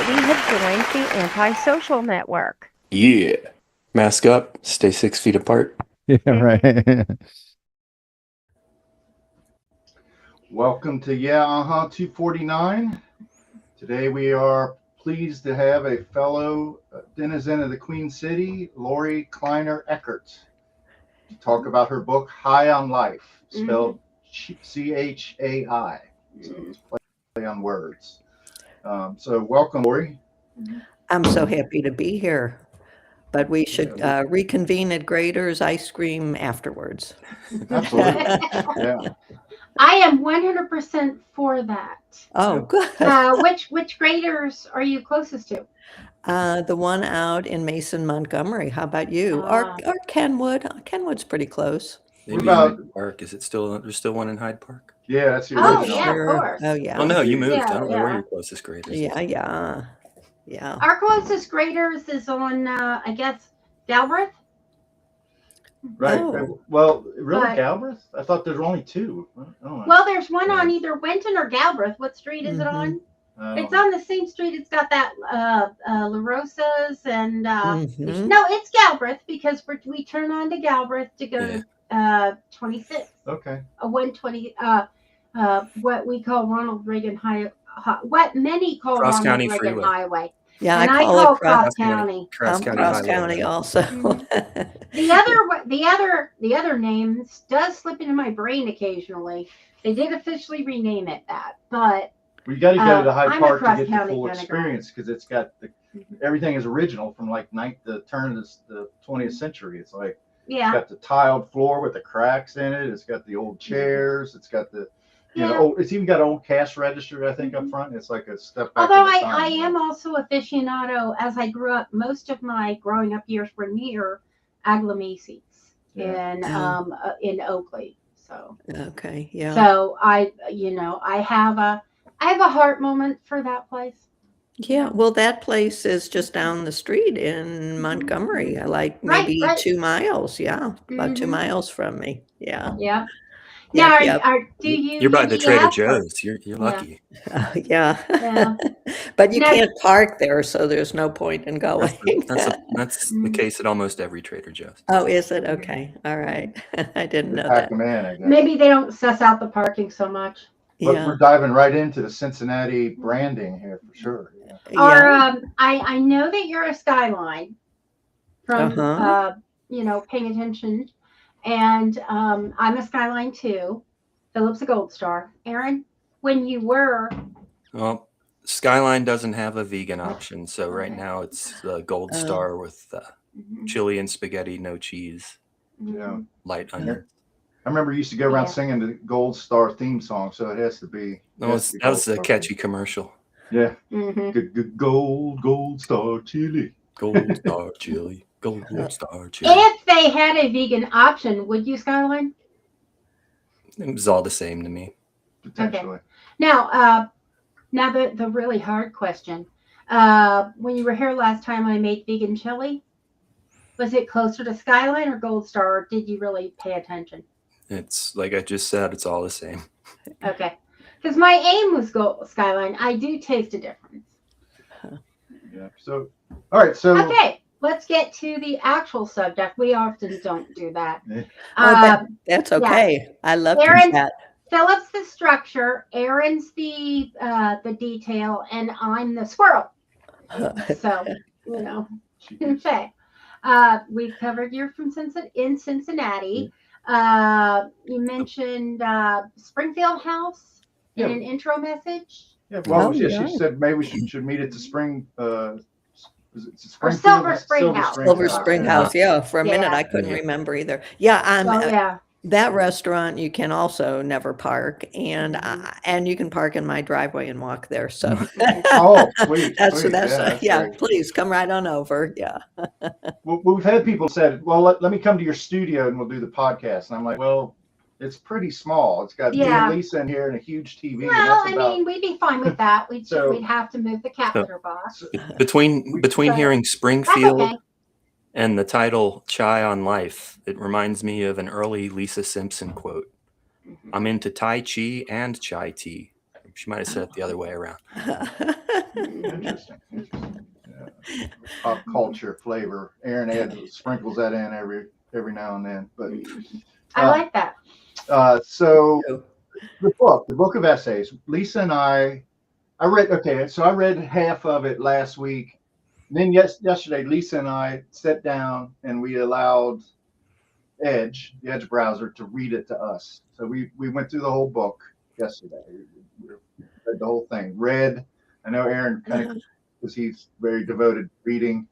that we had joined the antisocial network. Yeah. Mask up, stay 6 feet apart. Yeah, right. Welcome to YeahUhHuh 249. Today we are pleased to have a fellow denizen of the Queen City, Lorie Kleiner Eckert, to talk about her book, High on Life, spelled C-H-A-I. So it's play on words. So welcome, Lorie. I'm so happy to be here, but we should reconvene at Grader's Ice Cream afterwards. Absolutely. Yeah. I am 100% for that. Oh, good. Which graders are you closest to? The one out in Mason, Montgomery. How about you? Or Kenwood? Kenwood's pretty close. Maybe about- Hyde Park. Is it still? There's still one in Hyde Park? Yeah, that's the Oh, original. yeah, of course. Oh, yeah. Oh no, you moved. Yeah, I don't know where yeah. your closest grade is. Yeah. Our closest graders is on, I guess, Galbraith. Right. Oh. Well, really, But- Galbraith? I thought there were only two. Oh, Well, there's one on either Winton or Galbraith. What street is it on? oh. It's on the same street. It's got that La Rosa's and Mhm. no, it's Galbraith because we turn on to Galbraith to go to 26. Okay. 120, what we call Ronald Reagan what many call Cross Ronald County Reagan Freeway. Highway. Yeah, And I call it Cross County. Cross County. Cross Highway. County also. The other names does slip into my brain occasionally. They did officially rename it that, but We got to go to Hyde I'm a Park to Cross get the County full kinda guy. experience because it's got everything is original from like the turn of the 20th century. It's like it's yeah. got the tiled floor with the cracks in it. It's got the old chairs. It's got the it's even got an old cash register I think up front. It's like a step back. Although in the I time. am also aficionado, as I grew up, most of my growing up years were near Aglamesi's in Oakley. So Okay, yeah. so I have a heart moment for that place. Yeah, well, that place is just down the street in Montgomery, like Right, maybe right. 2 miles. Yeah, about 2 Mhm. miles from me. Yeah. Yeah. Yep, Now, yep. do you? You're by the use Trader app or- Joe's. You're lucky. Yeah. Yeah. But you Now- can't park there, so there's no point in going. That's the case at almost every Trader Joe's. Oh, is it? Okay. All right. I didn't They know pack that. them in, I guess. Maybe they don't suss out the parking so much. But Yeah. we're diving right into the Cincinnati branding here for sure. Yeah. Or I know that you're a Skyline from paying attention, and I'm a Skyline too. Philip's a Gold Star. Aaron, when you were Well, Skyline doesn't have a vegan option, so right now it's the Gold Star with chili and spaghetti, no cheese, Yeah. light onion. I remember you used to go around Yeah. singing the Gold Star theme song, so it has to be. That was a catchy commercial. Yeah. Mhm. Gold Star chili. Gold Star chili. Gold Star chili. If they had a vegan option, would you Skyline? It was all the same to me. Potentially. Now the really hard question. When you were here last time, I made vegan chili. Was it closer to Skyline or Gold Star, or did you really pay attention? It's like I just said, it's all the same. Okay, because my aim was Skyline. I do taste a difference. Yeah. So, all right. So. Okay, let's get to the actual subject. We often don't do that. That's okay. I love Aaron- that. Philip's the structure, Aaron's the detail, and I'm the squirrel. So, okay. We've covered you're from Cincinnati. You mentioned Springfield House in an intro message. Yeah. Well, Oh, she yeah. said maybe we should meet at the Spring. Is it Or Springfield? Silver Spring House. Silver Spring House. Yeah. For a minute, Yeah. I couldn't remember either. Yeah. Oh yeah. That restaurant, you can also never park, and you can park in my driveway and walk there. So Oh, sweet. that's sweet. That's great. please come right on over. Yeah. Well, we've had people said, well, let me come to your studio and we'll do the podcast. And I'm like, well, it's pretty small. It's got me and Lisa in here and a huge TV. Well, and I mean, we'd be fine with that. We'd have to move the cat litter box. Between So, hearing That's Springfield okay. and the title Chai on Life, it reminds me of an early Lisa Simpson quote. I'm into Tai Chi and chai tea. She might have said it the other way around. Interesting. Yeah. Pop culture flavor. Aaron sprinkles that in every now and then. But I like that. so the book of essays. Lisa and I read half of it last week. And then yesterday, Lisa and I sat down and we allowed the Edge browser, to read it to us. So we went through the whole book yesterday. We read the whole thing. I know Aaron kind of, because he's very devoted to reading.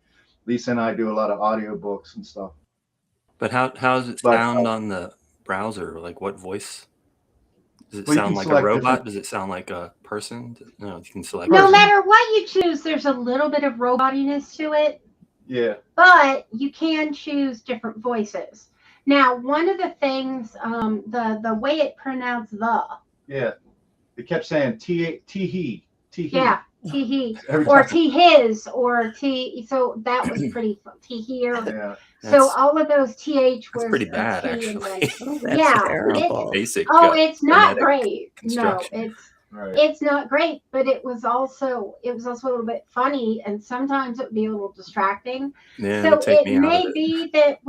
Lisa and I do a lot of audiobooks and stuff. But how does it sound on the browser? Like, what voice? Does it sound like a robot? Does it sound like a person? No, you can select. No matter what you choose, there's a little bit of robotiness to it. Yeah. But you can choose different voices. Now, one of the things, the way it pronounced the. Yeah. It kept saying he. Yeah, he. Or his, or so that was pretty fun. Here. Yeah. So all of those th was pretty bad, actually. That's terrible. Basic. It's not great. No, Right. it's not great, but it was also a little bit funny, and sometimes it would be a little distracting. Yeah, so take it me out may of it. be that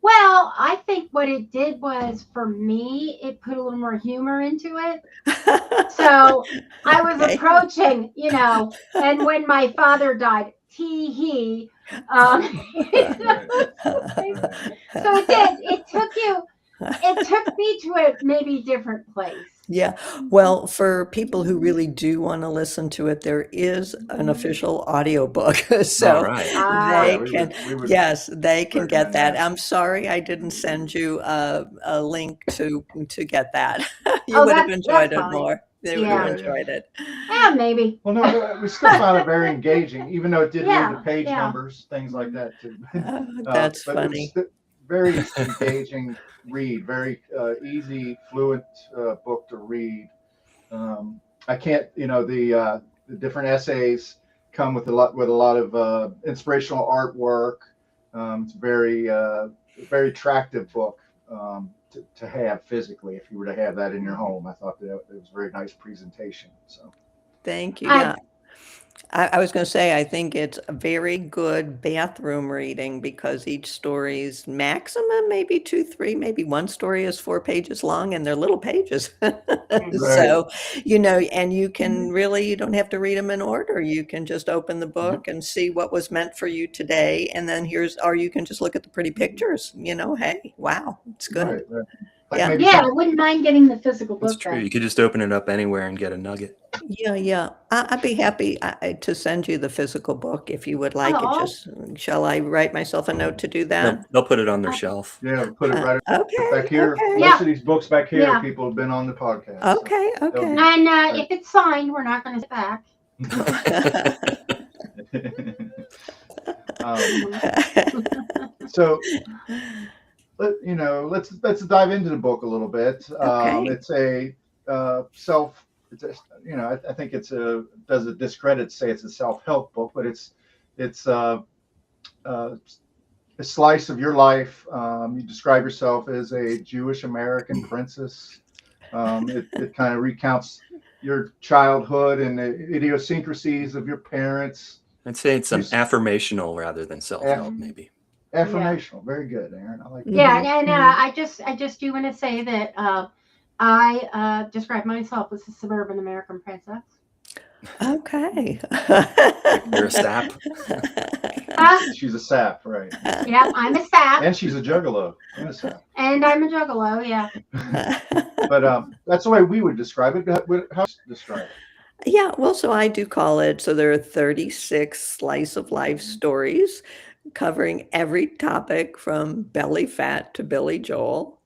well, I think what it did was, for me, it put a little more humor into it. So I was approaching, and when my father died, he. So it took me to a maybe different place. Yeah. Well, for people who really do want to listen to it, there is an official audiobook. So they can get that. I'm sorry I didn't send you a link to get that. You would have enjoyed it more. They would have enjoyed it. Yeah, maybe. Well, no, we still found it very engaging, even though it did read the page numbers, things like that too. That's funny. Very engaging read, very easy, fluent book to read. I can't, the different essays come with a lot of inspirational artwork. It's very attractive book to have physically, if you were to have that in your home. I thought that it was a very nice presentation. So thank you. Yeah. I was going to say, I think it's a very good bathroom reading, because each story's maximum maybe 2, 3, maybe one story is 4 pages long, and they're little pages. So, and you can really, you don't have to read them in order. You can just open the book and see what was meant for you today. And then or you can just look at the pretty pictures, hey, wow, it's good. Right. I wouldn't mind getting the physical book. That's true. You could just open it up anywhere and get a nugget. Yeah. I'd be happy to send you the physical book if you would like it. Shall I write myself a note to do that? They'll put it on their shelf. Yeah, put it right back here. Okay. Most of these books back here, people have been on the podcast. Okay. And if it's signed, we're not going to sit back. So let's dive into the book a little bit. It's a I think does a discredit say it's a self-help book, but it's a slice of your life. You describe yourself as a Jewish American princess. It kind of recounts your childhood and the idiosyncrasies of your parents. I'd say it's affirmational rather than self-help, maybe. Affirmational, very good, Aaron. I like that. Yeah, and I just do want to say that I describe myself as a suburban American princess. Okay. You're a sap. She's a sap, right? Yeah, I'm a sap. And she's a juggalo and a sap. And I'm a juggalo, yeah. But that's the way we would describe it. How would you describe it? Yeah, well, so I do call it, so there are 36 slice of life stories covering every topic from belly fat to Billy Joel,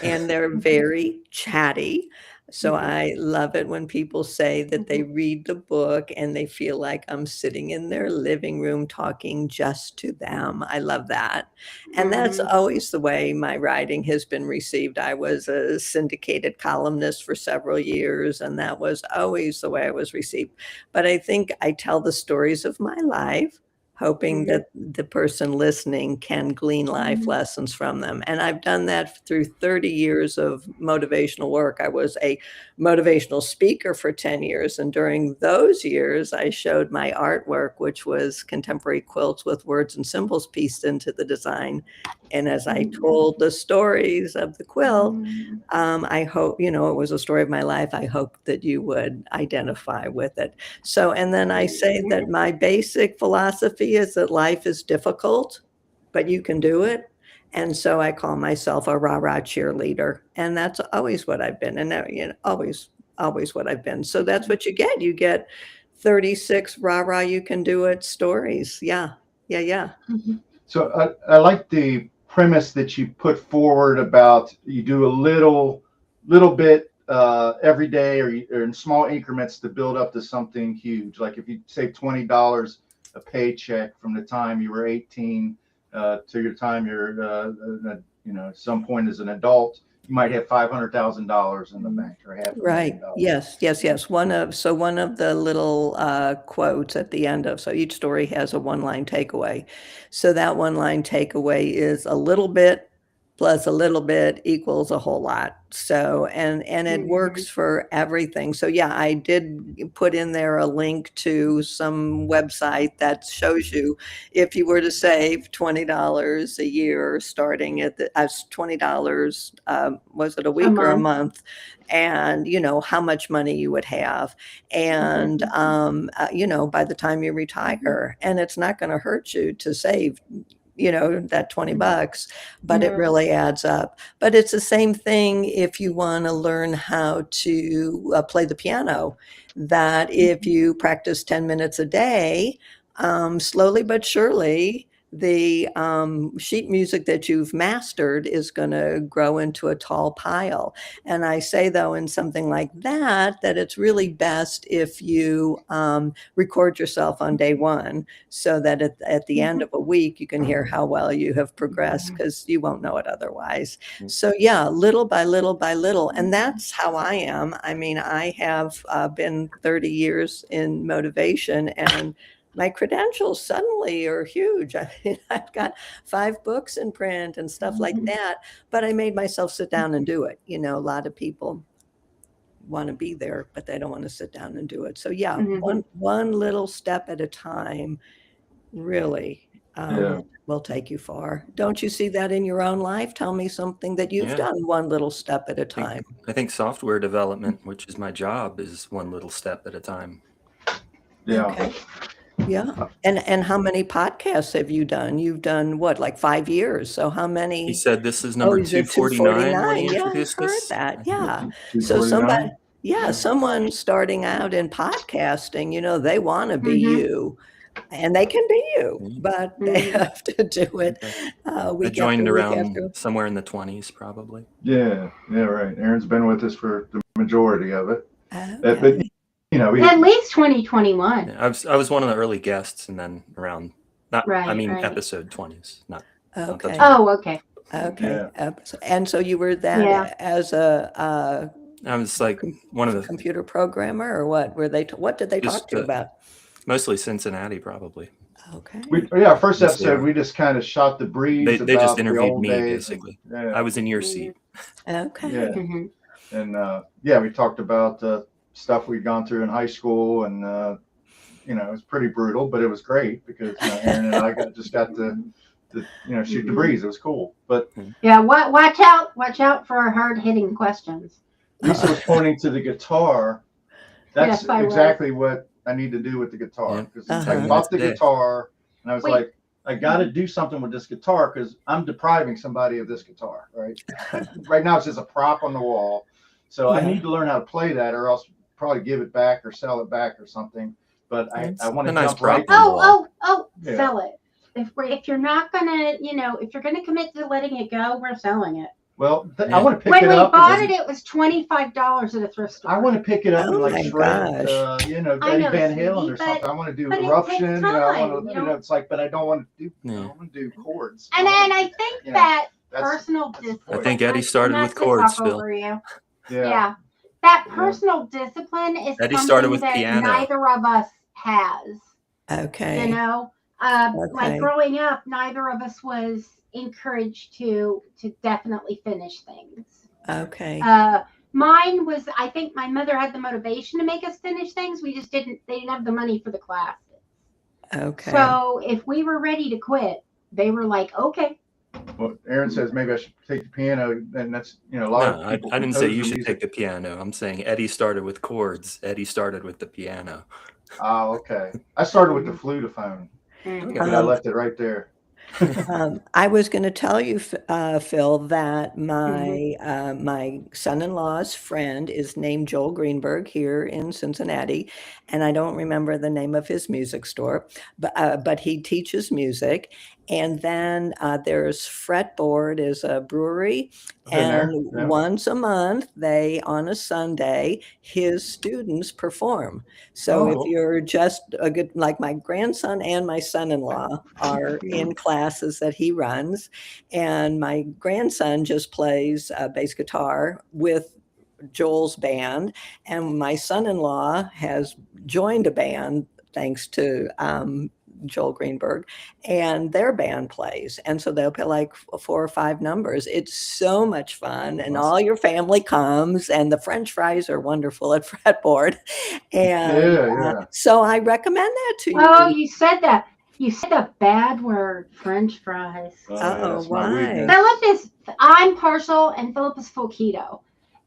and they're very chatty. So I love it when people say that they read the book and they feel like I'm sitting in their living room talking just to them. I love that. And that's always the way my writing has been received. I was a syndicated columnist for several years, and that was always the way I was received. But I think I tell the stories of my life, hoping that the person listening can glean life lessons from them. And I've done that through 30 years of motivational work. I was a motivational speaker for 10 years. And during those years, I showed my artwork, which was contemporary quilts with words and symbols pieced into the design. And as I told the stories of the quilt, I hope, it was a story of my life. I hope that you would identify with it. So, and then I say that my basic philosophy is that life is difficult, but you can do it. And so I call myself a rah-rah cheerleader. And that's always what I've been. And always what I've been. So that's what you get. You get 36 rah-rah, you can do it stories. Yeah. So I like the premise that you put forward about you do a little bit every day, or in small increments to build up to something huge. Like if you save $20 a paycheck from the time you were 18 to your time you're at some point as an adult, you might have $500,000 in the bank, or half a million dollars. Yes. One of the little quotes at the end of, so each story has a one-line takeaway. So that one-line takeaway is a little bit plus a little bit equals a whole lot. So, and it works for everything. So yeah, I did put in there a link to some website that shows you if you were to save $20 a year, starting at $20, was it a week or a month? And how much money you would have. And, by the time you retire, and it's not going to hurt you to save that $20, but it really adds up. But it's the same thing if you want to learn how to play the piano, that if you practice 10 minutes a day, slowly but surely, the sheet music that you've mastered is going to grow into a tall pile. And I say, though, in something like that it's really best if you record yourself on day one, so that at the end of a week, you can hear how well you have progressed, because you won't know it otherwise. So yeah, little by little by little. And that's how I am. I mean, I have been 30 years in motivation, and my credentials suddenly are huge. I mean, I've got 5 books in print and stuff like that, but I made myself sit down and do it. A lot of people want to be there, but they don't want to sit down and do it. So yeah, one little step at a time really will take you far. Don't you see that in your own life? Tell me something that you've done one little step at a time. I think software development, which is my job, is one little step at a time. Yeah. Okay. Yeah. And how many podcasts have you done? You've done what, like 5 years? So how many? He said this is number 249 when he introduced I heard this. that. Yeah. So 249? someone starting out in podcasting, they want to be you, and they can be you, but they have to do it I joined around somewhere in the 20s, probably. Yeah, right. Aaron's been with us for the majority of it. Okay. But at least 2021. Yeah, I was one of the early guests, and then around episode 20s, not. Okay. Okay. Okay. Yeah. And so you were that as a I was like one of the computer programmer, or what? Were they? What did they talk to you about? Mostly Cincinnati, probably. Okay. First episode we just kind of shot the breeze. They just interviewed the old me, days. basically. I was in your seat. Okay. And we talked about stuff we'd gone through in high school, and it was pretty brutal, but it was great because Aaron and I got to shoot the breeze. It was cool. But watch out for hard-hitting questions. Lisa was pointing to the guitar. That's exactly what I need to do with the guitar, because I bought the guitar and I was like, I got to do something with this guitar because I'm depriving somebody of this guitar. Right. Right now it's just a prop on the wall, so I need to learn how to play that, or else probably give it back or sell it back or something. But I want to jump right. Sell it. If you're not gonna, if you're gonna commit to letting it go, we're selling it. Well, I want to pick it up. When we bought it, it was $25 at a thrift store. I want to pick it up and shred, Eddie Van Halen or something. I want to do Eruption. It's like, but I don't want to do. I want to do chords. And I think that personal discipline. I think Eddie started with chords, Phil. Yeah. That personal discipline is Eddie something started with that piano. neither of us has. Okay. Like Okay. growing up, neither of us was encouraged to definitely finish things. Okay. Mine was, I think my mother had the motivation to make us finish things. We just didn't, they didn't have the money for the classes. Okay. So if we were ready to quit, they were like, okay. Well, Aaron says maybe I should take the piano, and that's, a lot of people. I didn't say you should music. take the piano. I'm saying Eddie started with chords. Eddie started with the piano. Oh, okay. I started with the flutophone, Mm-hmm. and I left it right there. I was going to tell you, Phil, that my son-in-law's friend is named Joel Greenberg here in Cincinnati, and I don't remember the name of his music store, but he teaches music. And then there's Fretboard is a brewery, Been there, and yeah. once a month, on a Sunday, his students perform. So if you're just a good, like my grandson and my son-in-law are in classes that he runs, and my grandson just plays bass guitar with Joel's band, and my son-in-law has joined a band thanks to Joel Greenberg, and their band plays. And so they'll play like 4 or 5 numbers. It's so much fun, and all your family comes, and the French fries are wonderful at Fretboard. And so I recommend that to you. Oh, you said that. You said the bad word, French fries. Oh, why? Philip is, I'm partial, and Philip is full keto.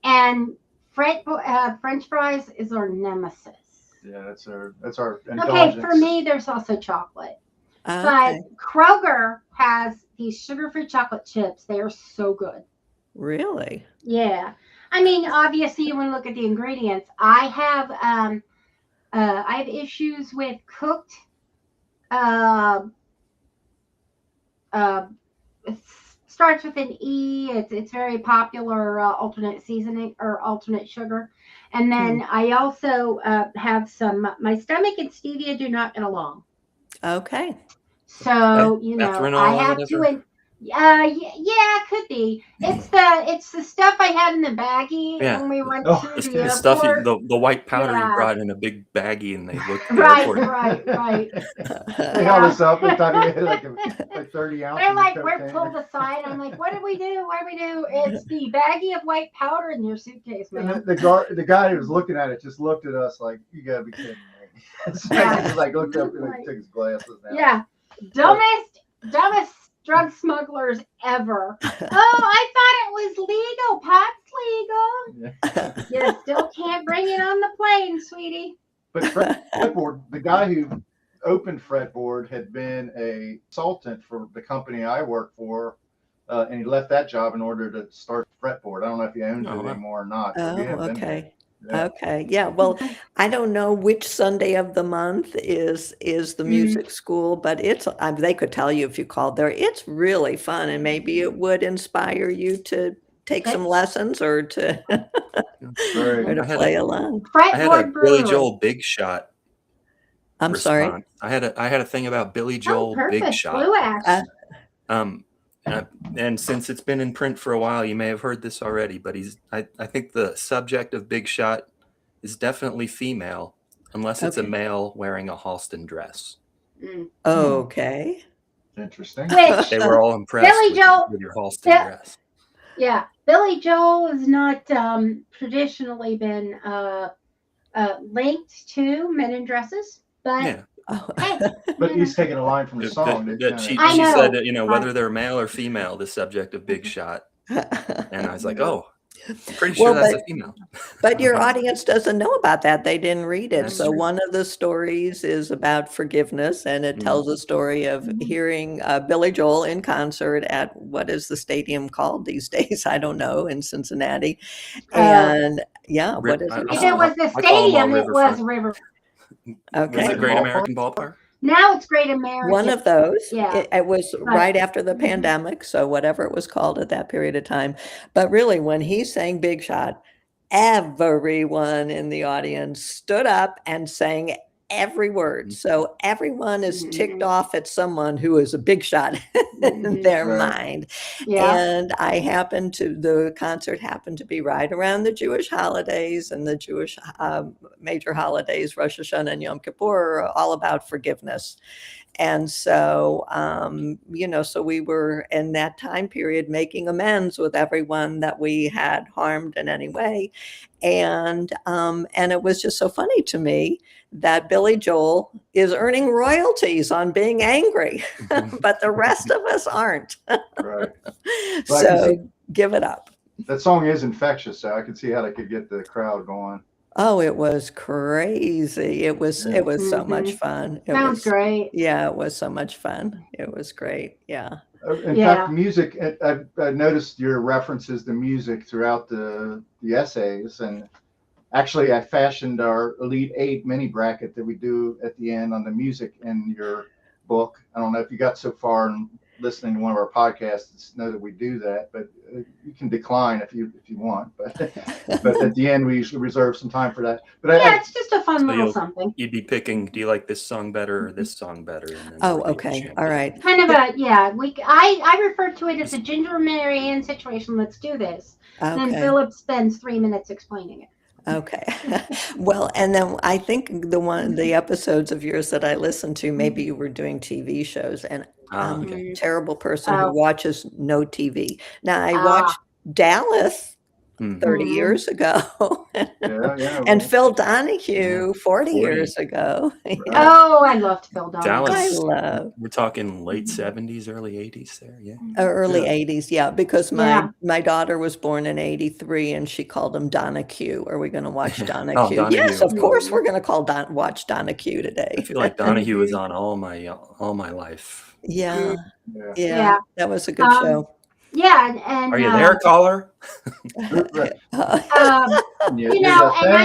And French fries is our nemesis. Yeah, that's our Okay, for me, there's also chocolate. But Kroger has these sugar-free chocolate chips. They are so good. Really? Yeah. I mean, obviously, you want to look at the ingredients. I have issues with cooked. It starts with an E. It's very popular alternate seasoning or alternate sugar. And then I also have some. My stomach and stevia do not get along. Okay. So I have to. Yeah, it could be. It's the stuff I had in the baggie when we went to the airport. Stuff, the white powder you brought in a big baggie, and they looked at the right. They held us up and thought we had like 30 ounces. They're like, we're pulled aside. I'm like, what did we do? What did we do? It's the baggie of white powder in your suitcase, man. The guy who was looking at it just looked at us like, you gotta be kidding me. So he just like looked up and took his glasses down. Yeah, dumbest drug smugglers ever. Oh, I thought it was legal. Pot's legal. You still can't bring it on the plane, sweetie. But Fretboard, the guy who opened Fretboard had been a consultant for the company I work for, and he left that job in order to start Fretboard. I don't know if he owns it anymore or not. Oh, okay. Yeah. Okay. Yeah. Well, I don't know which Sunday of the month is the music school, but it's they could tell you if you called there. It's really fun, and maybe it would inspire you to take some lessons or to play along. I had a Billy Joel Big Shot. I'm sorry. I had a thing about Billy Joel Big Shot. Blue ash. And since it's been in print for a while, you may have heard this already, but I think the subject of Big Shot is definitely female, unless it's a male wearing a Halston dress. Okay. Interesting. They were all impressed with your Halston dress. Yeah. Billy Joel has not traditionally been linked to men in dresses, but yeah. Hey, but he's taking a line from the song. She said that, whether they're male or female, the subject of Big Shot. And I was like, oh, I'm pretty sure that's a female. But your audience doesn't know about that. They didn't read it. So one of the stories is about forgiveness, and it tells a story of hearing Billy Joel in concert at, what is the stadium called these days? I don't know, in Cincinnati. And what is it? If it was the stadium, it was River. Okay. Was it Great American Ballpark? Now it's Great American. One of those. Yeah. It was right after the pandemic, so whatever it was called at that period of time. But really, when he sang Big Shot, everyone in the audience stood up and sang every word. So everyone is ticked off at someone who is a big shot in their mind. Yeah. And the concert happened to be right around the Jewish holidays, and the Jewish major holidays, Rosh Hashanah and Yom Kippur, are all about forgiveness. And so, so we were in that time period making amends with everyone that we had harmed in any way. And it was just so funny to me that Billy Joel is earning royalties on being angry, but the rest of us aren't. Right. So give it up. That song is infectious, so I could see how they could get the crowd going. Oh, it was crazy. It was so much fun. Sounds great. Yeah, it was so much fun. It was great. Yeah. In fact, music, I noticed your references to music throughout the essays. And actually, I fashioned our Elite 8 mini bracket that we do at the end on the music in your book. I don't know if you got so far in listening to one of our podcasts, know that we do that, but you can decline if you want. But at the end, we usually reserve some time for that. But it's just a fun little something. You'd be picking, do you like this song better or this song better? And then okay. All right. Kind of I refer to it as a Ginger Marianne situation. Let's do this. Okay. And Philip spends 3 minutes explaining it. Okay. Well, and then I think the episodes of yours that I listened to, maybe you were doing TV shows, and I'm a terrible person who watches no TV. Now I watched Dallas 30 years ago, and Phil Donahue 40 years ago. Oh, I loved Phil Donahue. Dallas, we're talking late 70s, early 80s there, early 80s, because my daughter was born in 83, and she called him Donahue. Are we going to watch Donahue? Donahue. Yes, of course we're going to watch Donahue today. I feel like Donahue was on all my life. Yeah, that was a good show. Yeah, and are you there, caller? And I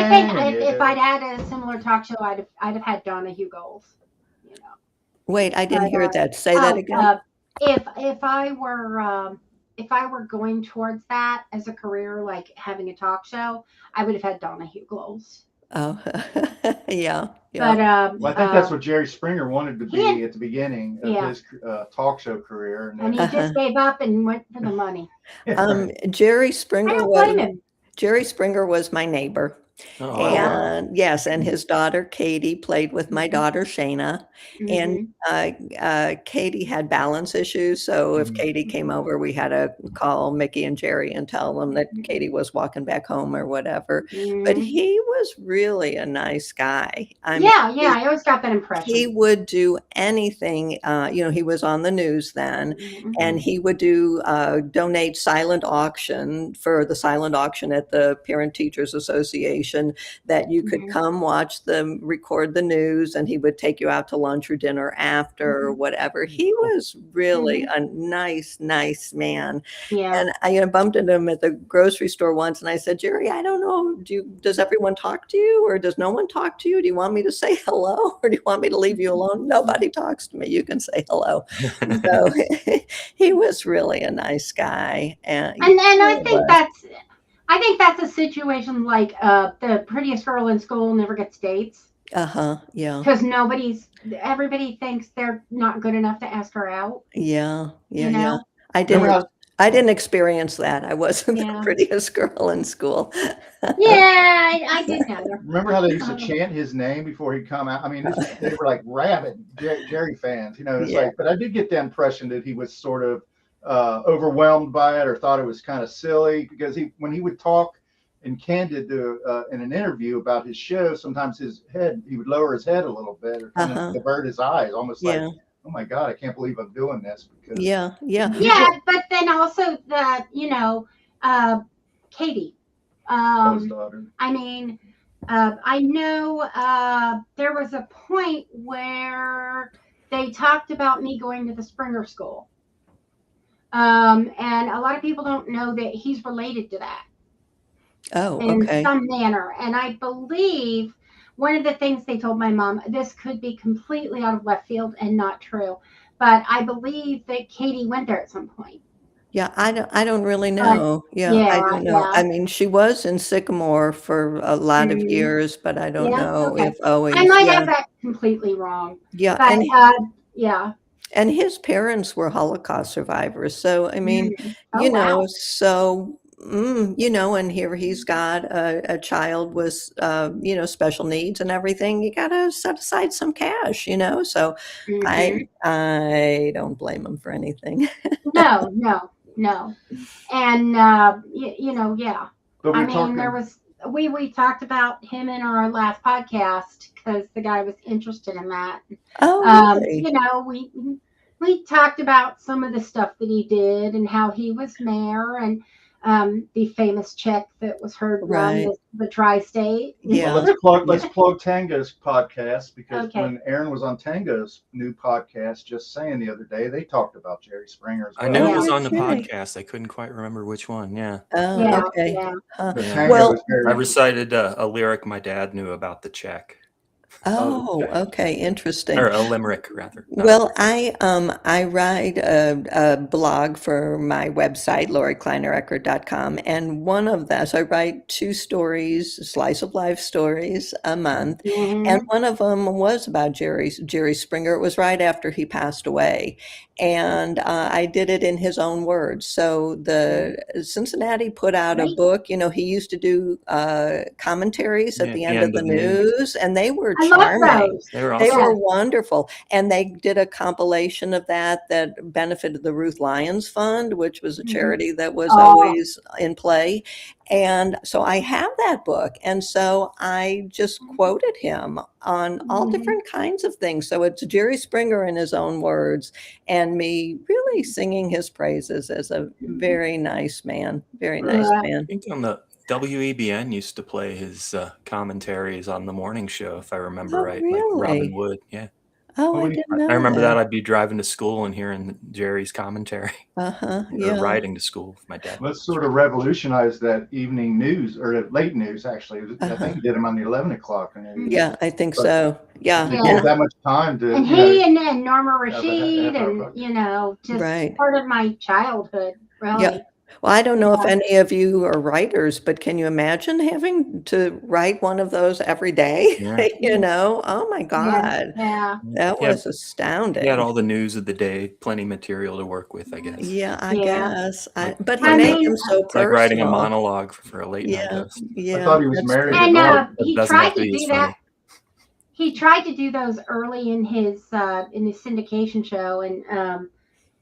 think if I'd had a similar talk show, I'd have had Donahue goals. Wait, I didn't hear that. Say that again. If I were going towards that as a career, like having a talk show, I would have had Donahue goals. Oh, yeah. But I think that's what Jerry Springer wanted to be at the beginning of his talk show career, and he just gave up and went for the money. Jerry Springer was my neighbor. Oh, and and his daughter Katie played with my daughter Shayna, and Katie had balance issues, so if Katie came over, we had to call Mickey and Jerry and tell them that Katie was walking back home or whatever. But he was really a nice guy. I always got that impression. He would do anything. He was on the news then, and he would donate silent auction for the silent auction at the Parent Teachers Association, that you could come watch them record the news, and he would take you out to lunch or dinner after or whatever. He was really a nice man. And I bumped into him at the grocery store once, and I said, Jerry, I don't know, does everyone talk to you, or does no one talk to you? Do you want me to say hello, or do you want me to leave you alone? Nobody talks to me. You can say hello. So he was really a nice guy. And I think that's a situation like the prettiest girl in school never gets dates. Yeah. Because everybody thinks they're not good enough to ask her out. Yeah. I didn't experience that. I wasn't the prettiest girl in school. I did know. Remember how they used to chant his name before he'd come out? I mean, they were like rabid Jerry fans, but I did get the impression that he was sort of overwhelmed by it, or thought it was kind of silly, because when he would talk in candid in an interview about his show, sometimes he would lower his head a little bit, or kind of divert his eyes, almost like, oh my God, I can't believe I'm doing this. Because but then also that Katie, I mean, I know there was a point where they talked about me going to the Springer School. And a lot of people don't know that he's related to that. Oh, in okay. some manner. And I believe one of the things they told my mom, this could be completely out of left field and not true, but I believe that Katie went there at some point. Yeah, I don't really know. Yeah, I Yeah, don't know. yeah. I mean, she was in Sycamore for a lot of Mhm. years, but I don't Yeah, know okay. if I always, might yeah, have that completely wrong, yeah, but yeah. and his parents were Holocaust survivors. So, I mean, Oh wow. so, and here he's got a child with, special needs and everything. You gotta set aside some cash, so Hmm. I don't blame him for anything. No, no, no. And yeah. But I we're mean, there talking. was we talked about him in our last podcast because the guy was interested in that. Oh, really? We talked about some of the stuff that he did and how he was mayor and the famous check that was heard around Right. the tri-state. Well, Yeah. let's plug Tango's podcast, because Okay. when Aaron was on Tango's new podcast, Just Saying, the other day, they talked about Jerry Springer as I well. knew Oh, it was on the okay. podcast. I couldn't quite remember which one. Yeah. Oh, Yeah, okay. yeah. Huh. But Yeah. Tango Well, was very I interesting. recited a lyric my dad knew about the check, oh, okay, interesting. or a limerick rather. not a Well, lyric. I write a blog for my website, LorieKleinerEckert.com, and one of those, I write 2 stories, slice of life stories a month, and Mhm. one of them was about Jerry Springer. It was right after he passed away, and I did it in his own words. So the Cincinnati put out a Great. book. He used to do commentaries at Yeah, the the end of end the of the news. news, and they were I love charming. those. They were They awesome. were Yes. wonderful, and they did a compilation of that benefited the Ruth Lyons Fund, which was a Mhm. charity that was Oh, always in play. And so I have that book, and so I just quoted him on all mhm. different kinds of things. So it's Jerry Springer in his own words, and me really singing his praises as a very nice man, very nice Yeah. I man. think on the WEBN used to play his commentaries on the morning show, if I remember Oh, right, like Robin really? Wood. Yeah. Oh, Well, I we didn't I know remember that. that I'd be driving to school and hearing Jerry's commentary, or Yeah. riding to school with my dad. let's sort of revolutionize that evening news, or the late news, actually. I think he did them on the 11 o'clock news. Yeah, I think But so. Yeah, to Yeah. give that much time to, And you know, he and then Norma have Rashid our and podcast. just right. part of my childhood, Yeah. really. Well, I don't know if Yeah. any of you are writers, but can you imagine having to write one of those every day? Yeah. Oh my Yeah. God, Yeah. that He had, was he had astounding. all the news of the day, plenty material to work with, I guess. Yeah, I Yeah. guess. Like But he I like a made mean, them so it's like writing a personal. monologue for a late night Yeah, host. I yeah, thought he was that's married to true. and Norma. It he doesn't tried have to to be as do funny. that. He tried to do those early in his syndication show, and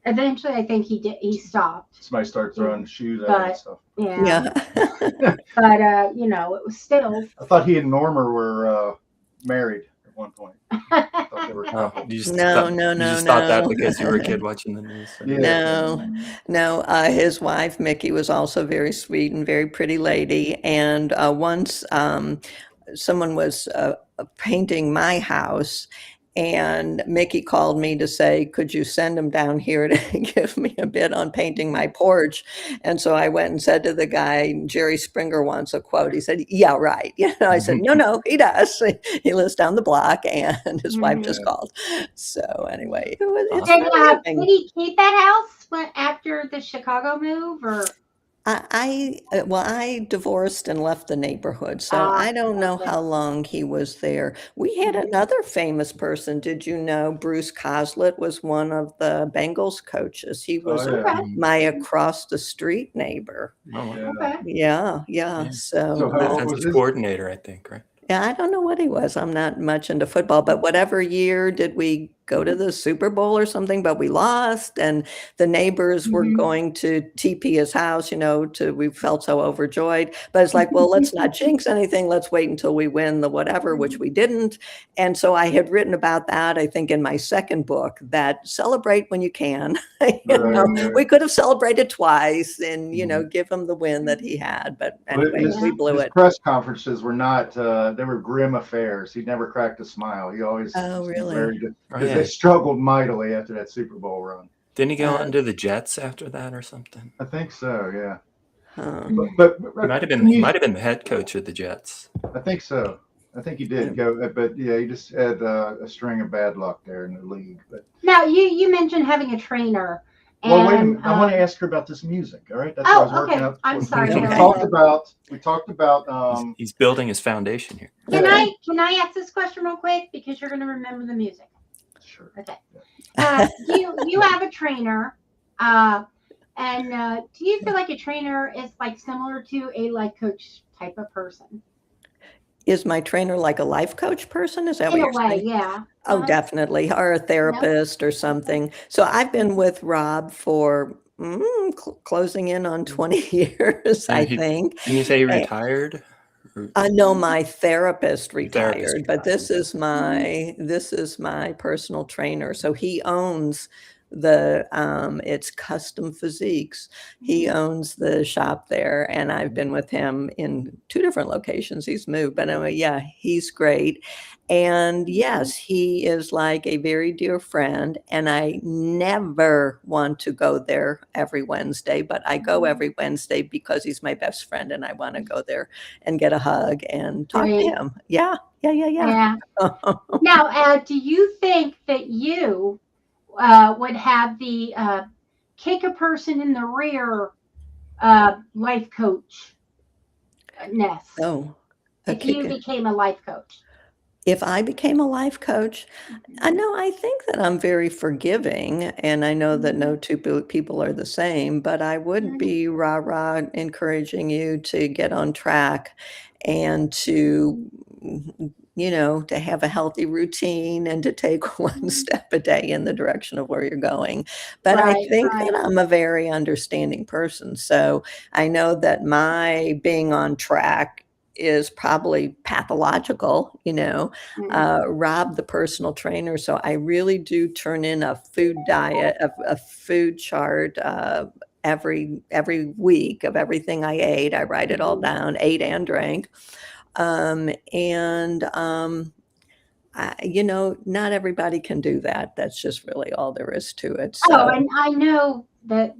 eventually, I think he stopped. Somebody started throwing shoes at him and But stuff. yeah, Yeah. but it was still. I thought he and Norma were married at one point. I thought they were a Oh, couple. you just No, thought, no, you no, just thought that no. because you were a kid watching the news. So. Yeah. No. His wife, Mickey, was also very sweet and very pretty lady. And once someone was painting my house, and Mickey called me to say, could you send him down here to give me a bid on painting my porch? And so I went and said to the guy, Jerry Springer wants a quote. He said, yeah, right. I said, no, he does. He lives down the block, and his wife just called. So anyway, it's Awesome. Did amazing. he keep that house after the Chicago move, or? I divorced and left the neighborhood, so I don't know Okay. how long he was there. We had another famous person. Did you know Bruce Coslett was one of the Bengals coaches? He was Oh, yeah. Okay. my across the street neighbor. Oh, wow. Yeah. Okay. Yeah. Yeah. So, So how old was Defensive his? coordinator, I think, right? yeah, I don't know what he was. I'm not much into football, but whatever year did we go to the Super Bowl or something, but we lost, and the neighbors were Mhm. going to TP his house, we felt so overjoyed. But it's like, well, let's not jinx anything. Let's wait until we win the whatever, which we didn't. And so I had written about that, I think, in my second book, that celebrate when you can. We could have celebrated twice and, give him the win that he had. But anyway, we blew His it. press conferences were not, they were grim affairs. He never cracked a smile. He always Oh, seemed really? very good. Oh, Because yeah. they struggled mightily after that Super Bowl run. Didn't he go on to the Jets after that or something? I think so, yeah. Huh. But He might have been the head coach of the Jets. I think so. I think he did go, but yeah, he just had a string of bad luck there in the league. But Now you mentioned having a trainer, Well, wait a And minute. I want to ask her about this music. All right, that's what I was working okay. up. I'm sorry. We Go talked ahead. about. He's building his foundation here. Can I ask this question real quick because you're going to remember the music? Sure. Okay. You have a trainer, and do you feel like a trainer is like similar to a life coach type of person? Is my trainer like a life coach person? Is that what In a you're way, saying? yeah. Oh, definitely. Or a No? therapist or something. So I've been with Rob for closing in on 20 years, I think. Can you say he retired? No, my therapist Therapist retired, but this retired. is my personal trainer. So he owns the it's Custom Physiques. He owns the shop there, and I've been with him in 2 different locations. He's moved, but anyway, yeah, he's great. And yes, he is like a very dear friend, and I never want to go there every Wednesday, but I go every Wednesday because he's my best friend, and I want to go there and get a hug and talk to Great. him. Yeah. Yeah. Now, do you think that you would have the kick a person in the rear life coach ness Oh, if you became a life coach? if I became a life coach, I know I think that I'm very forgiving, and I know that no 2 people are the same, but I would be rah-rah encouraging you to get on track and to, to have a healthy routine and to take one step a day in the direction of where you're going. But I Right, think right. that I'm a very understanding person. So I know that my being on track is probably pathological, Rob, the personal trainer. So I really do turn in a food diet, a food chart, every week of everything I ate. I write it all down, ate and drank. Not everybody can do that. That's just really all there is to it. Oh, So and I know that,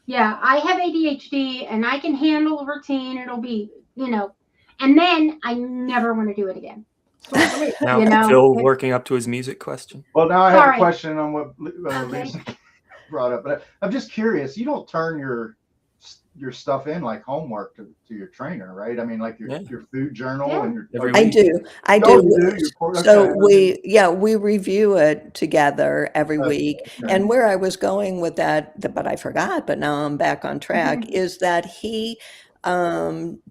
yeah, I have ADHD and I can handle a routine. It'll be, and then I never want to do it again. Now, Phil working up to his music question. Well, now I have Sorry. a question on what Okay. Lisa brought up, but I'm just curious. You don't turn your stuff in like homework to your trainer, right? I mean, like your food journal and your. Every I week. do. Oh, you do? So Okay. we review it together every week. Okay. And where I was going with that, but I forgot, but now I'm back on track, is that he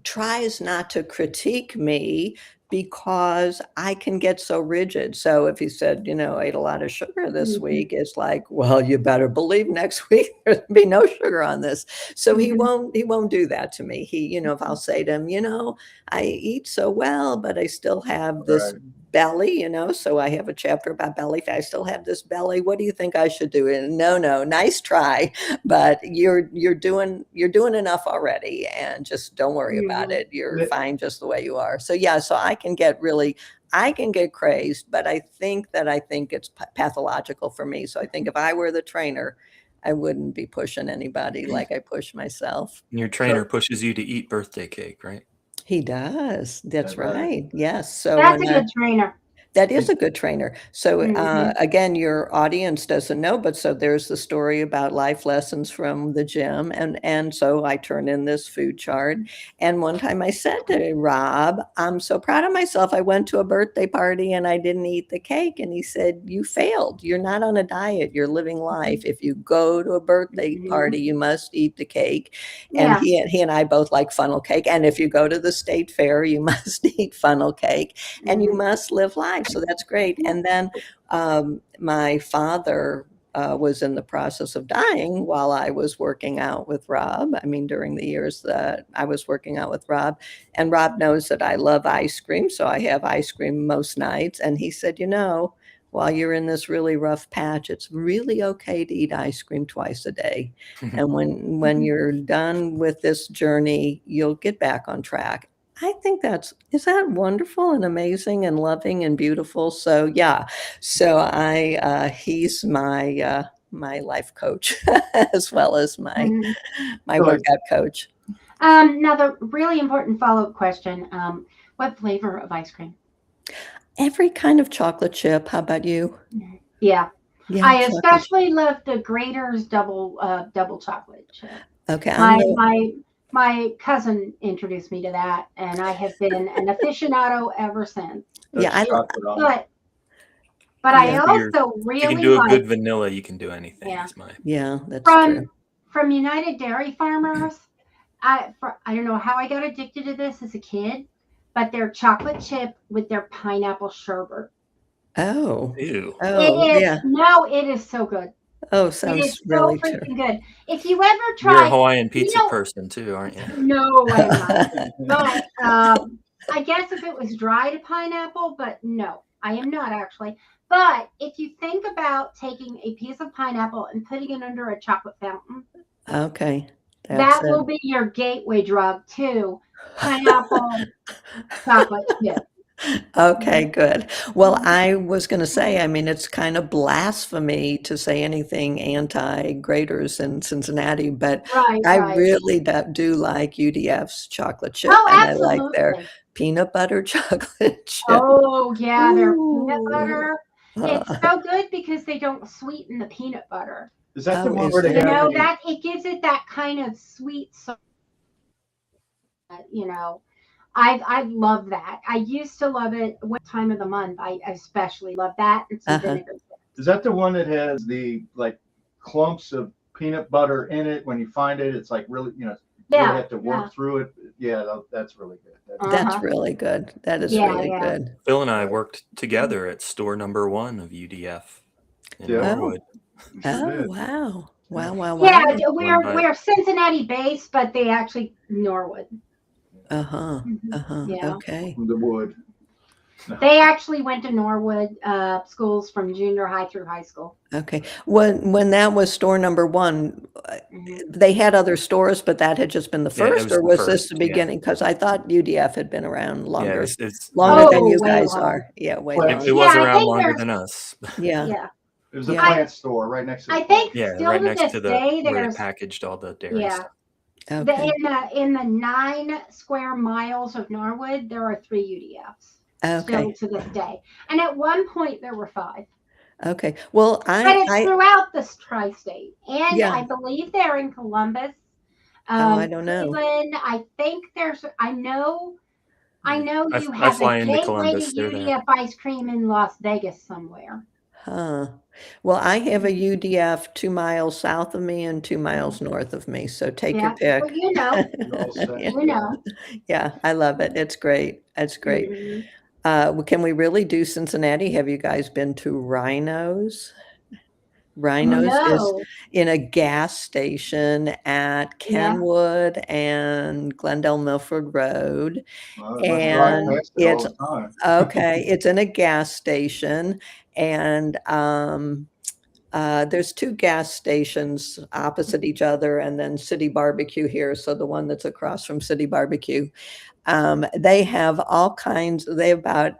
tries not to critique me because I can get so rigid. So if he said, I ate a lot of sugar this week, it's like, well, you better believe next week there'll be no sugar on this. So he won't do that to me. He, if I'll say to him, I eat so well, but I still have this belly, so I have a chapter about belly fat. I still have this belly. What do you think I should do? And no, nice try, but you're doing enough already, and just don't worry about it. You're fine just the way you are. So yeah, so I can get crazed, but I think it's pathological for me. So I think if I were the trainer, I wouldn't be pushing anybody like I push myself. And your trainer pushes you to eat birthday cake, right? He does. That's right. Yes. So that's a good trainer. That is a good trainer. So again, your audience doesn't know, but so there's the story about life lessons from the gym. And so I turn in this food chart. And one time I said to Rob, I'm so proud of myself. I went to a birthday party and I didn't eat the cake. And he said, you failed. You're not on a diet. You're living life. If you go to a birthday party, you must eat the cake. And he and I both like funnel cake. And if you go to the state fair, you must eat funnel cake and you must live life. So that's great. And then my father was in the process of dying while I was working out with Rob. I mean, during the years that I was working out with Rob. And Rob knows that I love ice cream. So I have ice cream most nights. And he said, while you're in this really rough patch, it's really okay to eat ice cream twice a day. And when you're done with this journey, you'll get back on track. I think is that wonderful and amazing and loving and beautiful. So yeah, so he's my my life coach as well as my workout coach. Now the really important follow-up question: what flavor of ice cream? Every kind of chocolate chip. How about you? Yeah, Yeah, I chocolate. especially love the Grater's double chocolate chip. Okay, My cousin introduced me to that, and I have been an aficionado ever since. Yeah, That's chocolate on it. But Yeah. I also If you really can do a like, good vanilla, you can do anything. Yeah. Is my yeah, that's true. from United Dairy Farmers. I don't know how I got addicted to this as a kid, but their chocolate chip with their pineapple sherbet. Oh, ew. oh, yeah. It is so good. Oh, It sounds is so really freaking true. good. If you ever You're a try, Hawaiian pizza know- person too, aren't you? no, I'm not. But I guess if it was dried pineapple, but no, I am not actually. But if you think about taking a piece of pineapple and putting it under a chocolate fountain, Okay, that will be your gateway drug to pineapple chocolate chip. Okay, good. Well, I was going to say, I mean, it's kind of blasphemy to say anything anti-graters in Cincinnati, but I Right. really do like UDF's chocolate chip, Oh, and I like their absolutely. peanut butter chocolate chip. Oh, yeah, their peanut Ooh. butter. It's so good because they don't sweeten the peanut butter. Is that the Oh, one is where they it? You have know, the, that it gives it that kind of sweet, you know. I love that. I used to love it what time of the month. I especially love that and some vinegar. is that the one that has the like clumps of peanut butter in it? When you find it, it's like really, you really have to work through it. Yeah, that's really good. That's really good. That is really good. Phil and I worked together at store number 1 of UDF in Norwood. Oh, wow. Wow. Yeah, we're Cincinnati based, but they actually Norwood. Yeah. Okay. The wood. They actually went to Norwood schools from junior high through high school. Okay. When that was store number 1, they had other stores, but that had just been the first, or was this the beginning? Because I thought UDF had been around longer, longer than you guys are. Yeah, way longer. It was around longer than us. Yeah. It was a plant store right next to. I think still right to next this to day, where they packaged all the dairy stuff. Okay. In the 9 square miles of Norwood, there are 3 UDFs. Okay. Still to this day, and at one point there were 5. Okay. Well, but it's throughout the tri-state, and Yeah. I believe they're in Columbus. I don't know. Cleveland, I think there's. I know you I have fly a into gateway Columbus, to they're there. UDF ice cream in Las Vegas somewhere. Huh. Well, I have a UDF 2 miles south of me and 2 miles north of me. So take your pick. Well, you know. You know. Yeah, I love it. It's great. It's great. Can we really do Cincinnati? Have you guys been to Rhino's? Rhino's is in a gas station at Kenwood and Glendale Milford Road. And it's okay. It's in a gas station, and there's 2 gas stations opposite each other, and then City Barbecue here. So the one that's across from City Barbecue, they have all kinds. They have about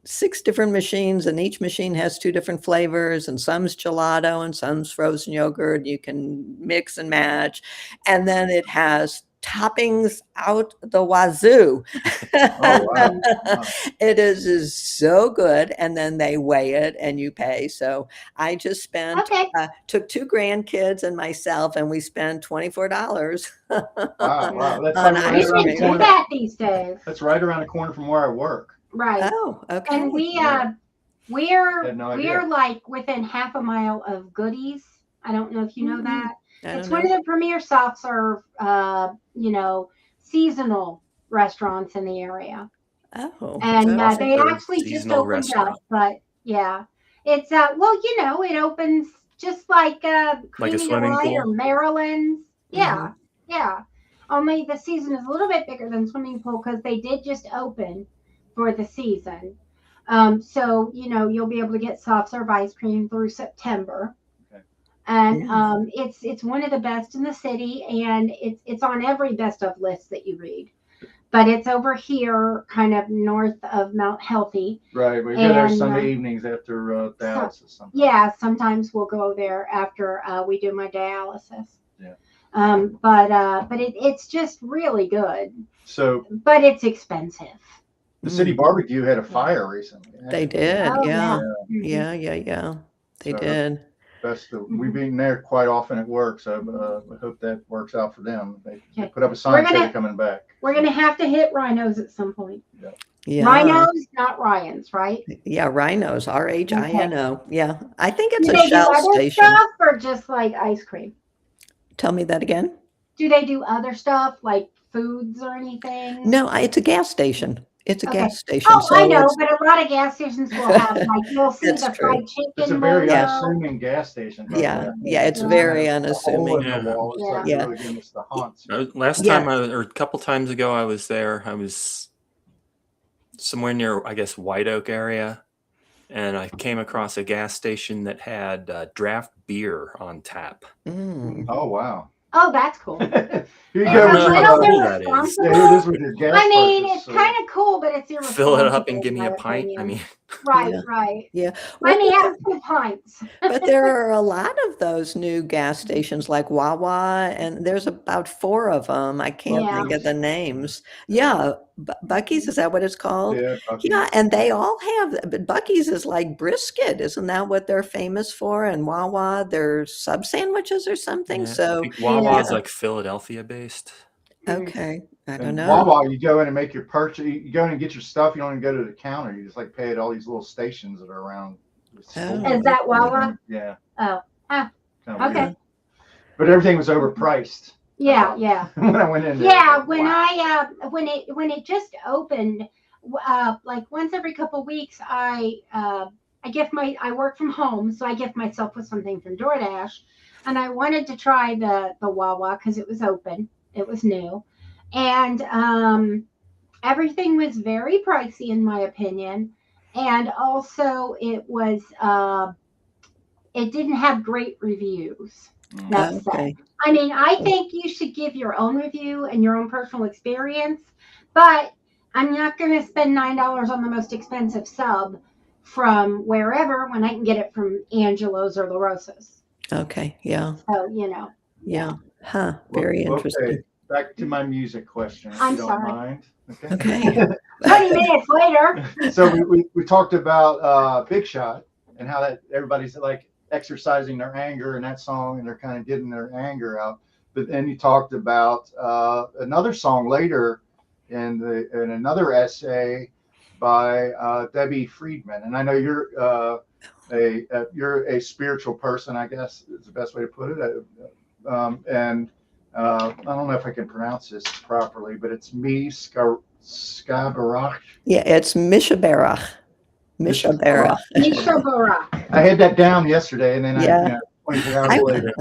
6 different machines, and each machine has 2 different flavors, and some's gelato and some's frozen yogurt. You can mix and match, and then it has toppings out the wazoo. It is so good, and then they weigh it and you pay. So I just spent took 2 grandkids and myself, and we spent $24. Wow, that's on ice cream. You can do that these days. That's right around the corner from where I work. Right. Oh, okay. And we're like within half a mile of Goodies. I don't know if you know that. It's one of the premier soft serve, seasonal restaurants in the area. Oh. And they actually just opened up, but yeah, it's it opens just like Creamy Delight or Maryland's. Yeah, yeah. Only the season is a little bit bigger than swimming pool because they did just open for the season. So you'll be able to get soft serve ice cream through September. And it's one of the best in the city, and it's on every best of list that you read. But it's over here, kind of north of Mount Healthy. Right, we go there Sunday evenings after dialysis. Yeah, sometimes we'll go there after we do my dialysis. Yeah. But it's just really good. So, but it's expensive. The City Barbecue had a fire recently. They did, Oh, yeah. They did. We've been there quite often at work, so I hope that works out for them. They put up a sign saying they're coming back. We're gonna have to hit rhinos at some point. Yeah. Rhinos, not Ryans, right? Yeah, rhinos, RHINO. Yeah, I think it's Do a they do Shell other station. stuff or just like ice cream? Tell me that again. Do they do other stuff like foods or anything? No, it's a gas station. It's a gas station. Oh, so I know, but a lot of gas stations will have like you'll see That's the true. fried chicken. It's a very logo. unassuming gas station. by the Yeah, way. yeah, it's very unassuming. The wall. It's like Yeah. really giving us the haunts. Last time, or a couple times ago, I was there. I was somewhere near, I guess, White Oak area, and I came across a gas station that had draft beer on tap. Mm. Oh wow! Oh, that's cool. Here you It's go. a know with how little cool bit that is. responsible. Yeah, here it is with your gas. I mean, purchase, it's so- kind of cool, but it's irresponsible. Fill it up and give in me a my pint. I opinion. mean, Right, Yeah. right. Yeah. Let me Well, have 2 pints. but there are a lot of those new gas stations like Wawa, and there's about 4 of them. I can't Yeah. think of the names. Yeah, Bucky's, is that what it's called? Yeah, Yeah, and they all have, but Bucky's is like brisket, isn't that what they're famous for? And Wawa, they're sub sandwiches or something. yeah. I So, think Wawa's yeah. like Philadelphia based. Okay, I don't And know. Wawa, you go in and make your purchase. You go in and get your stuff. You don't even go to the counter. You just like pay at all these little stations that are around. the school. Is that Wawa? Yeah. Oh, Kinda okay. weird. But everything was overpriced. Yeah, yeah. When I went in there. Yeah, I was when like, wow. when it just opened, like once every couple weeks, I work from home, so I gift myself with something from DoorDash, and I wanted to try the Wawa because it was open, it was new, and everything was very pricey in my opinion, and also it didn't have great reviews. That's Okay. I mean, I think you should give your own review and your own personal experience, but I'm not going to spend $9 on the most expensive sub from wherever when I can get it from Angelo's or La Rosa's. Okay. Yeah. So, Yeah. Huh. Very interesting. Okay, back to my music question. If I'm you don't sorry. mind. Okay. 20 minutes later. So we talked about Big Shot and how that everybody's like exercising their anger in that song and they're kind of getting their anger out. But then you talked about another song later in another essay by Debbie Friedman. And I know you're a spiritual person, I guess is the best way to put it. And I don't know if I can pronounce this properly, but it's Skabarach. Yeah, it's Mishaberach. Mishaberach. Misha Barak. I had that down yesterday, and then Yeah. 24 hours later.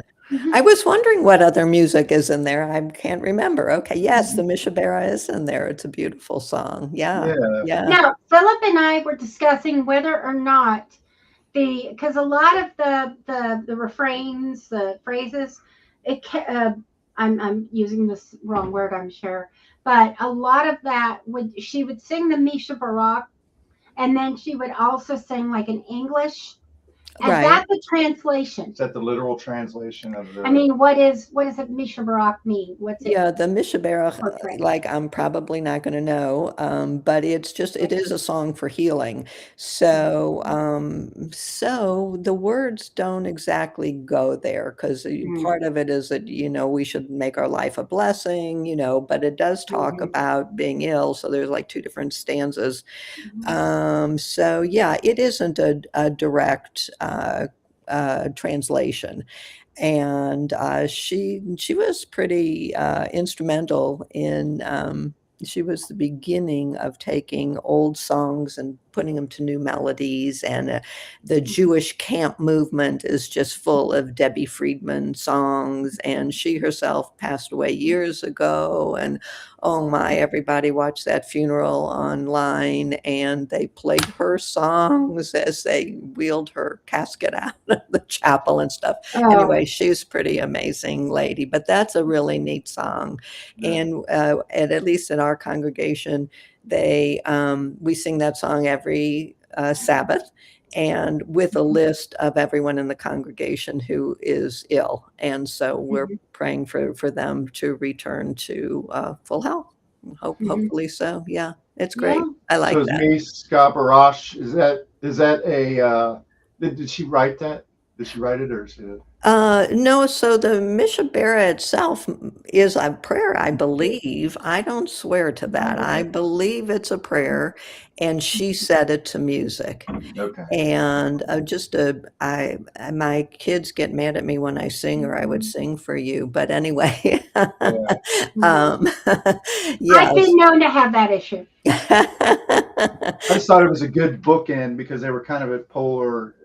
I was wondering what other music is in there. I can't remember. Okay, yes, the Mishabera is in there. It's a beautiful song. Yeah, yeah. Now, Philip and I were discussing whether or not because a lot of the refrains, the phrases, I'm using this wrong word, I'm sure, but a lot of that she would sing the Misha Barak, and then she would also sing like an English. Is that the translation? Is that the literal translation of the? I mean, what does it Misha Barak mean? What's it? Yeah, the Mishaberach, like I'm probably not going to know, but it is a song for healing. So, so the words don't exactly go there because part of it is that, we should make our life a blessing, but it does talk about being ill. So there's like 2 different stanzas. So yeah, it isn't a direct translation. And she was pretty instrumental in she was the beginning of taking old songs and putting them to new melodies. And the Jewish camp movement is just full of Debbie Friedman songs. And she herself passed away years ago. And oh my, everybody watched that funeral online and they played her songs as they wheeled her casket out of the chapel and stuff. Anyway, she's a pretty amazing lady, but that's a really neat song. And at least in our congregation, we sing that song every Sabbath, and with a list of everyone in the congregation who is ill. And so we're praying for them to return to full health. Hopefully so. Yeah, it's great. I like that. So Skabarach, is that a did she write that? Did she write it or is it? No, so the Mishabera itself is a prayer, I believe. I don't swear to that. I believe it's a prayer, and she said it to music. Okay. And my kids get mad at me when I sing, or I would sing for you. But anyway, I've yes. been known to have that issue. I just thought it was a good bookend because they were kind of at polar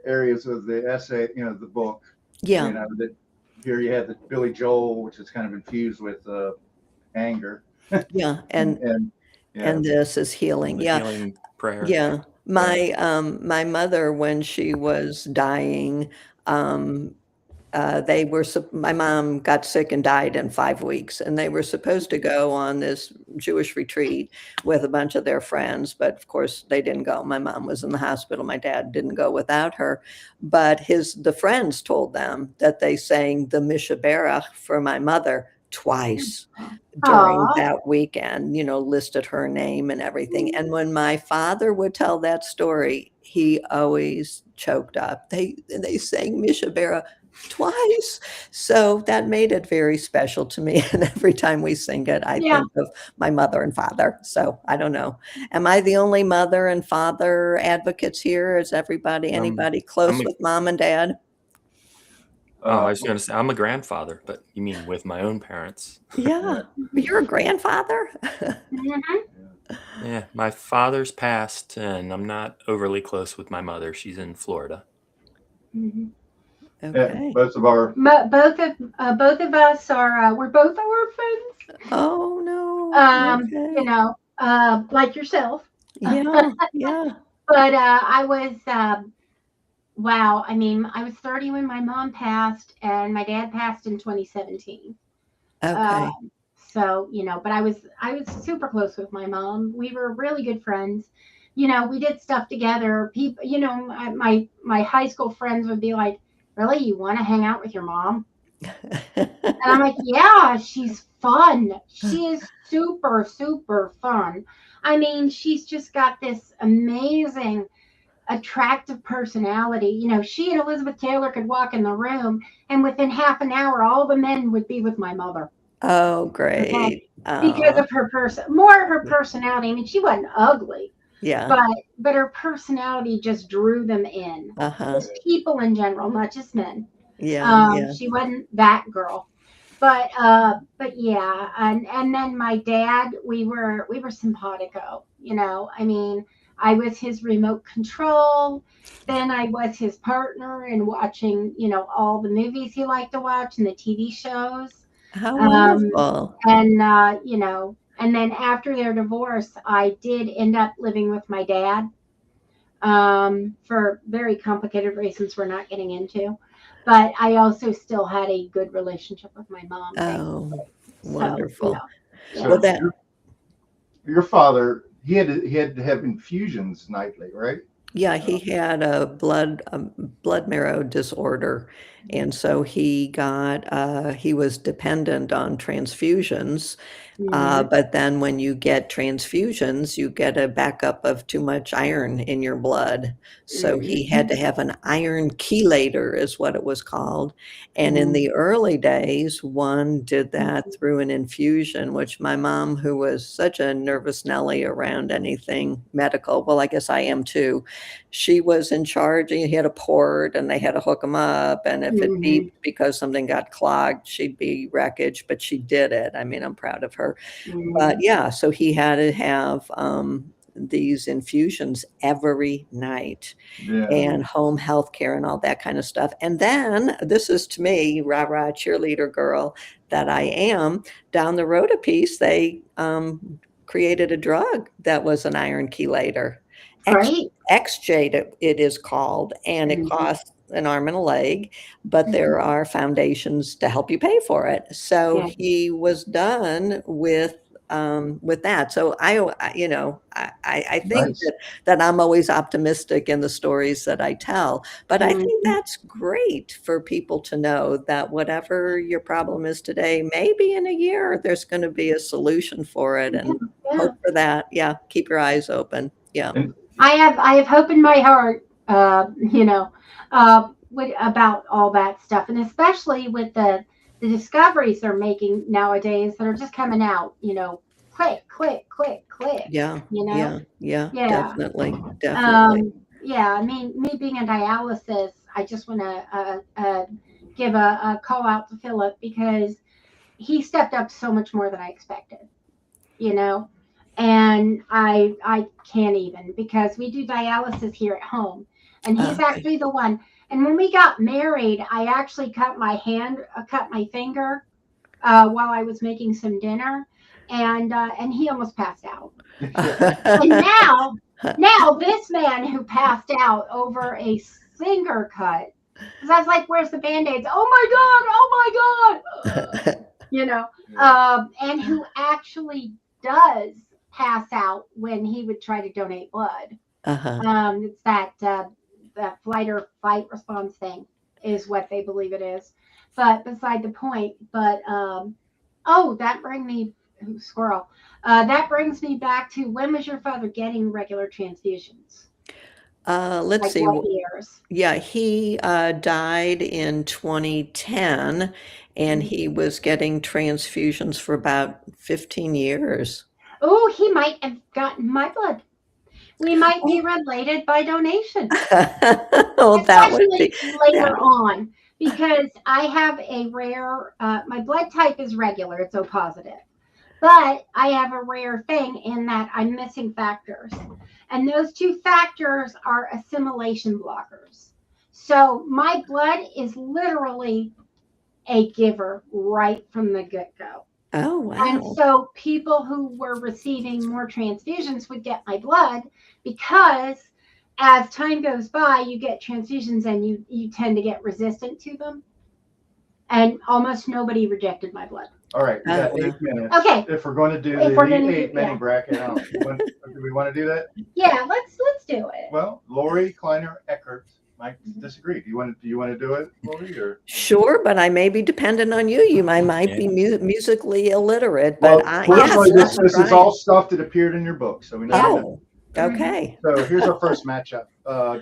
areas of the essay, the book. Yeah. That here you have the Billy Joel, which is kind of infused with anger. Yeah. And this is healing. The Yeah. healing prayer. Yeah. My mother, when she was dying, my mom got sick and died in 5 weeks, and they were supposed to go on this Jewish retreat with a bunch of their friends, but of course they didn't go. My mom was in the hospital. My dad didn't go without her, but the friends told them that they sang the Mishabera for my mother twice during that weekend, listed her name and everything. And when my father would tell that story, he always choked up. They sang Mishabera twice. So that made it very special to me. And every time we sing it, I think of my mother and father. So I don't know. Am I the only mother and father advocates here? Is anybody close with mom and dad? Oh, I was going to say, I'm a grandfather, but you mean with my own parents? Yeah. You're a grandfather? Yeah, my father's passed, and I'm not overly close with my mother. She's in Florida. Okay. Both of us are we're both orphans. Oh no. Okay. Like yourself. Yeah. But I was wow. I mean, I was 30 when my mom passed, and my dad passed in 2017. Okay. So but I was super close with my mom. We were really good friends. We did stuff together. People, my high school friends would be like, "Really, you want to hang out with your mom?" And I'm like, "Yeah, she's fun. She is super, super fun. I mean, she's just got this amazing, attractive personality. She and Elizabeth Taylor could walk in the room, and within half an hour, all the men would be with my mother." Oh, great. Okay? Because of her her personality. I mean, she wasn't ugly. Yeah. But her personality just drew them in. Just people in general, not just men. Yeah. She wasn't that girl. But yeah, and then my dad, we were simpatico. I mean, I was his remote control. Then I was his partner in watching, all the movies he liked to watch and the TV shows. How wonderful. And then after their divorce, I did end up living with my dad for very complicated reasons we're not getting into. But I also still had a good relationship with my mom. Oh, wonderful. So your father, he had to have infusions nightly, right? Yeah, he had a blood marrow disorder, and so he was dependent on transfusions. But then when you get transfusions, you get a backup of too much iron in your blood. So he had to have an iron chelator, is what it was called. And in the early days, one did that through an infusion, which my mom, who was such a nervous Nelly around anything medical, well, I guess I am too, she was in charge. He had a port and they had to hook him up. And if it beeped because something got clogged, she'd be wreckage, but she did it. I mean, I'm proud of her. But yeah, so he had to have these infusions every night and home health care and all that kind of stuff. And then this is, to me, rah-rah cheerleader girl that I am, down the road a piece, they created a drug that was an iron chelator. XJ it is called, and it costs an arm and a leg, but there are foundations to help you pay for it. So he was done with that. So I think that I'm always optimistic in the stories that I tell, but I think that's great for people to know that whatever your problem is today, maybe in a year there's going to be a solution for it, and hope for that. Yeah, keep your eyes open. Yeah. I have hope in my heart. about all that stuff, and especially with the discoveries they're making nowadays that are just coming out, quick, quick, quick, quick. Yeah. Yeah. Yeah. Definitely. Definitely. Yeah. I mean, me being a dialysis, I just want to give a call out to Philip because he stepped up so much more than I expected, and I can't even, because we do dialysis here at home, and he's actually the one. And when we got married, I actually cut my finger while I was making some dinner, and he almost passed out. And now this man who passed out over a finger cut, because I was like, "Where's the Band-Aids?" Oh my God! And who actually does pass out when he would try to donate blood. It's that flight or fight response thing is what they believe it is. But beside the point. But that brings me squirrel. That brings me back to, when was your father getting regular transfusions? Let's see. What years? Yeah, he died in 2010, and he was getting transfusions for about 15 years. Oh, he might have gotten my blood. We might be related by donation. Oh, that would be later on, because I have a rare, my blood type is regular, it's O positive. But I have a rare thing in that I'm missing factors. And those two factors are assimilation blockers. So my blood is literally a giver right from the get-go. Oh, wow. And so people who were receiving more transfusions would get my blood, because as time goes by, you get transfusions and you tend to get resistant to them. And almost nobody rejected my blood. All right, we got 8 minutes. Okay. If we're going to do the 8-minute bracket, do we want to do that? Yeah, let's do it. Well, Lorie Kleiner Eckert might disagree. Do you want to do it, Lorie? Or? Sure, but I may be dependent on you. You might be musically illiterate, Well, but yes, this is all stuff that appeared in your book, so we know. Okay. So here's our first matchup: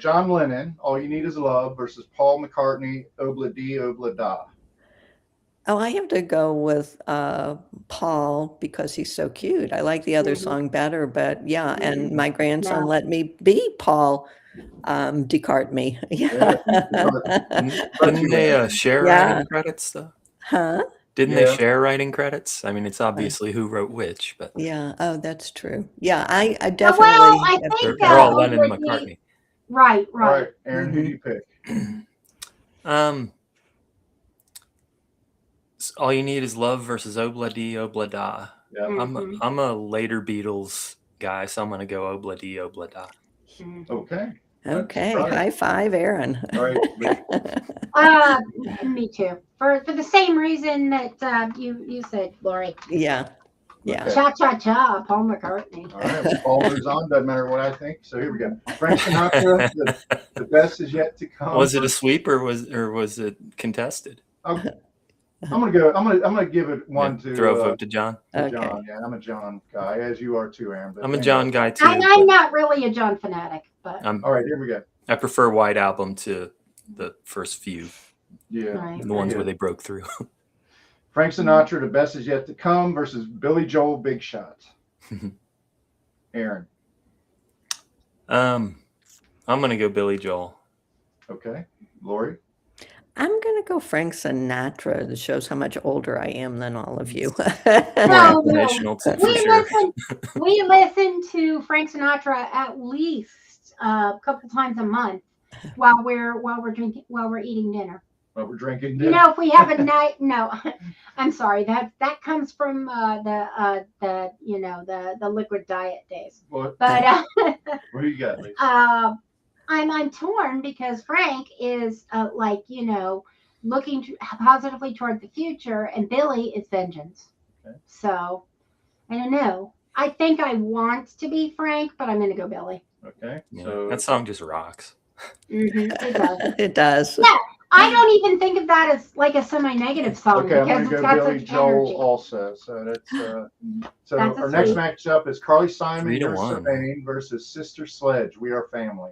John Lennon, "All You Need Is Love" versus Paul McCartney, "Obla Di, Obla Da." Oh, I have to go with Paul because he's so cute. I like the other song better, but yeah, and my grandson let me be Paul McCartney. Yeah. Didn't they share writing credits though? Huh? Didn't they share writing credits? I mean, it's obviously who wrote which, but yeah. Oh, that's true. Yeah, I definitely. Well, I think they're all Lennon and McCartney. Right. All right, Aaron, who do you pick? All You Need Is Love versus Obla Di, Obla Da. Yeah. I'm a later Beatles guy, so I'm going to go Obla Di, Obla Da. Okay. Okay. High five, Aaron. All right. Me too. For the same reason that you said, Lorie. Yeah. Yeah. Okay. Cha cha cha, Paul McCartney. All right. Well, Paul moves on. Doesn't matter what I think. So here we go. Frank Sinatra. The best is yet to come. Was it a sweep or was it contested? I'm gonna give it one to throw a vote to John. Okay. John. Yeah, I'm a John guy, as you are too, Aaron. I'm a John guy too. I'm not really a John fanatic, but all right, here we go. I prefer White Album to the first few. Yeah, right. The ones where they broke through. Frank Sinatra, The Best Is Yet to Come versus Billy Joel, Big Shot. Aaron. I'm gonna go Billy Joel. Okay, Lorie. I'm going to go Frank Sinatra. That shows how much older I am than all of you. No. We listen to Frank Sinatra at least a couple times a month while we're eating dinner. While we're drinking dinner. If we have a night, no, I'm sorry. That comes from the liquid diet days. What? But what do you got, Lisa? I'm torn because Frank is looking positively toward the future, and Billy is vengeance. Okay. So I don't know. I think I want to be Frank, but I'm going to go Billy. Okay. Yeah, So that song just rocks. It does. It does. Yeah, I don't even think of that as like a semi-negative song. Okay, I'm because going to it's go got Billy such Joel energy. also. So that's That's our next matchup is Carly Simon, 3-1. Your Surveying versus Sister Sledge, We Are Family.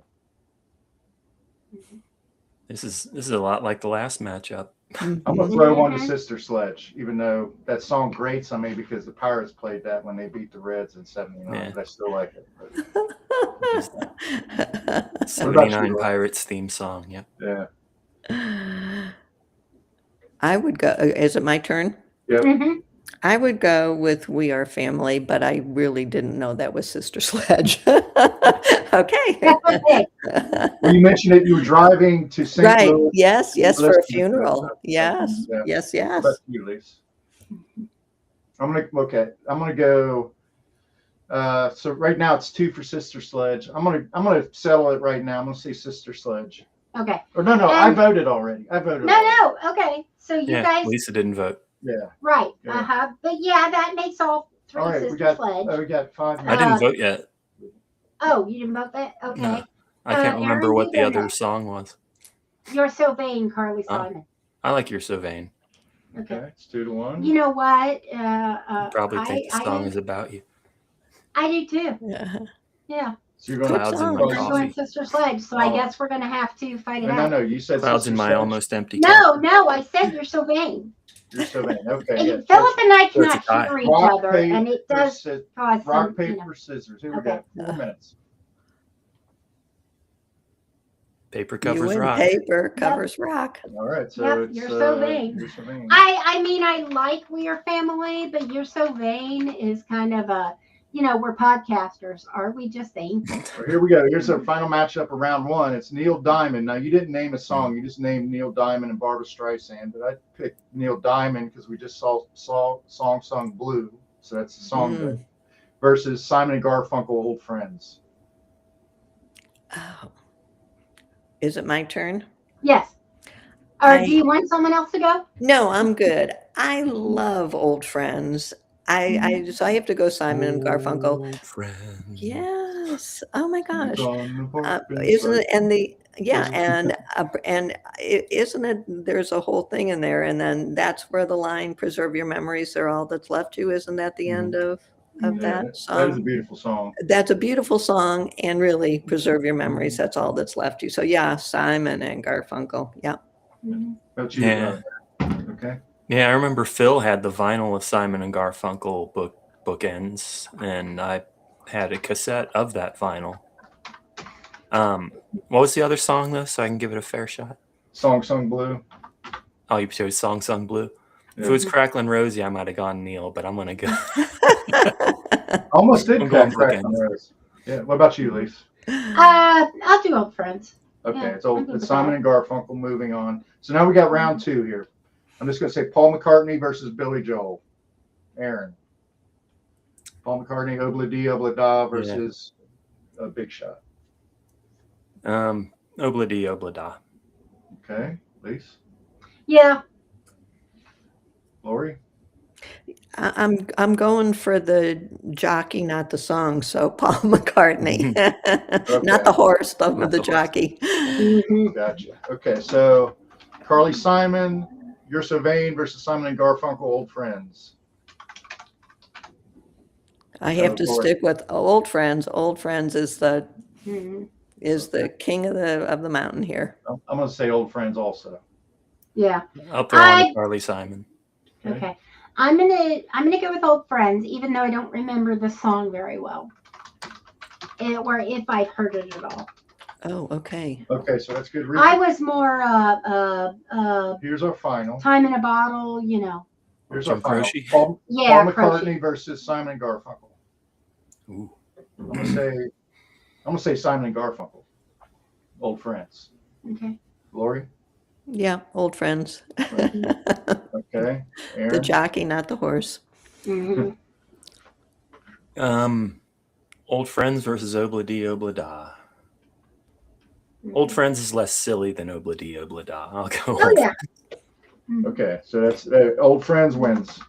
This is a lot like the last matchup. I'm gonna Mhm. throw one to Sister Sledge, even though that song grates on me because the Pirates played that when they beat the Reds in '79. Yeah. But I still like it. But 79 Pirates theme song. Yep. yeah. I would go. Is it my turn? Yep. Mhm. I would go with We Are Family, but I really didn't know that was Sister Sledge. Okay. That's okay. Well, you mentioned it. You were driving to St. Right. Louis. Yes. Yes. For a listening to it, funeral. so- Yes. Yeah. Yes. What Yes. about you, Lise? I'm gonna go. So right now it's 2 for Sister Sledge. I'm gonna settle it right now. I'm gonna say Sister Sledge. Okay. Or no, I voted already. No. Okay. So you Yeah. guys, Lisa didn't vote. Yeah. right? Yeah. But yeah, that makes all 3 All right. Sister Sledge. We got 5 I minutes. didn't vote yet. Oh, you didn't vote that? Okay. No. I can't remember Aaron, what you the didn't other vote. song was. You're so vain, Carly Oh. Simon. I like You're So Vain. Okay. Okay. It's 2-1. You know what? You probably think the song is about you. I do too. Yeah. Yeah. So you're going Clouds in song. my We're going coffee. Sister Sledge, so I guess we're gonna have to fight it out. No. You said Clouds Sister in my Sledge. almost empty coffee. No, I said you're so vain. You're so vain. Okay. And Yeah. Philip and I So it's a cannot tie. hear each Rock, other, paper, and it does scissors. cause Rock, some, paper, scissors. Here we Okay. go. 4 minutes. Paper You covers win rock. paper covers rock. All right. So Yep, it's you're so vain. You're so vain. I mean, I like We Are Family, but You're So Vain is kind of a, we're podcasters. Are we just vain? Well, here we go. Here's our final matchup of round 1. It's Neil Diamond. Now, you didn't name a song. You just named Neil Diamond and Barbra Streisand. But I picked Neil Diamond because we just saw song sung Blue. So that's the song bit. Versus Simon and Garfunkel, Old Friends. Oh. Is it my turn? Yes. Or do you want someone else to go? No, I'm good. I love Old Friends. So I have to go Simon and Garfunkel. Old friend. Yes. Oh my gosh. Isn't Isn't it? And isn't it? There's a whole thing in there, and then that's where the line "Preserve your memories" are all that's left to. Isn't that the end of that That is a song? beautiful song. That's a beautiful song, and really preserve your memories. That's all that's left to. So yeah, Simon and Garfunkel. Yeah. About you, Yeah. Okay. Yeah, I remember Phil had the vinyl of Simon and Garfunkel bookends, and I had a cassette of that vinyl. What was the other song though, so I can give it a fair shot? Song sung Blue. Oh, you chose Song Sung Blue. Yeah. If it was Cracklin' Rosie, I might have gone Neil, but I'm gonna go. Almost did I'm going crack bookends. on those. Yeah. What about you, Lise? I'll do Old Friends. Okay, Yeah, it's I'm good with Simon that. and Garfunkel. Moving on. So now we got round 2 here. I'm just going to say Paul McCartney versus Billy Joel. Aaron. Paul McCartney, Obla Dee Obla Da versus Big Shot. Obla Dee Obla Da. Okay, Lise. Yeah. Lorie. I'm going for the jockey, not the song. So Paul McCartney, not the horse, but Not the the horse. jockey. Gotcha. Okay, so Carly Simon, You're So Vain versus Simon and Garfunkel, Old Friends. I have Oh, to boy. stick with Old Friends. Old Friends is the Mhm. king of the mountain here. I'm going to say Old Friends also. Yeah. I'll throw on a Carly Simon. Okay. I'm gonna go with Old Friends, even though I don't remember the song very well, or if I've heard it at all. Oh, okay. Okay, so that's good. I was more Here's our final. Time in a Bottle, Here's our Jim final. Croce? Paul Yeah, McCartney versus Simon and Garfunkel. Ooh. I'm gonna say Simon and Garfunkel. Old Friends. Okay. Lorie. Yeah, Old Friends. Okay. Aaron. The jockey, not the horse. Mhm. Old Friends versus Obla Dee Obla Da. Old Friends is less silly than Obla Dee Obla Da. I'll go. Oh Old yeah. Okay, so that's Old Friends wins.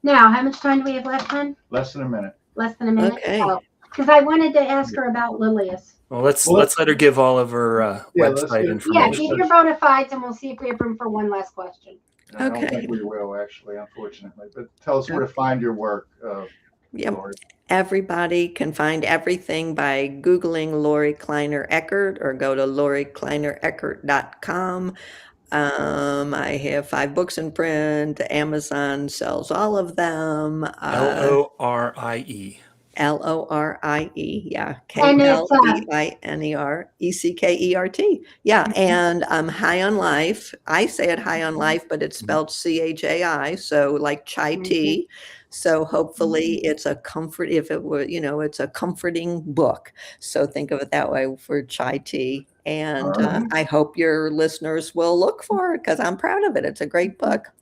Now, how much time do we have left, hon? Less than a minute. Less than a minute. Okay. Because I wanted to ask her about Lilius. Well, let's let her give all of her Yeah, let's website get- Yeah, information. give your bona fides, and we'll see if we have room for one last question. I don't Okay. think we will, actually, unfortunately. But tell us where to find your work. Yep. Lorie? Everybody can find everything by Googling Lorie Kleiner Eckert or go to loriekleinereckert.com. I have 5 books in print. Amazon sells all of them. Lorie. Lorie, yeah, And it's KLEINERECKERT. Yeah, and High on Life. I say it High on Life, but it's spelled CHAI, so like chai tea. So hopefully it's a comfort, if it were, it's a comforting book. So think of it that way for chai tea. And All right. I hope your listeners will look for it because I'm proud of it. It's a great book.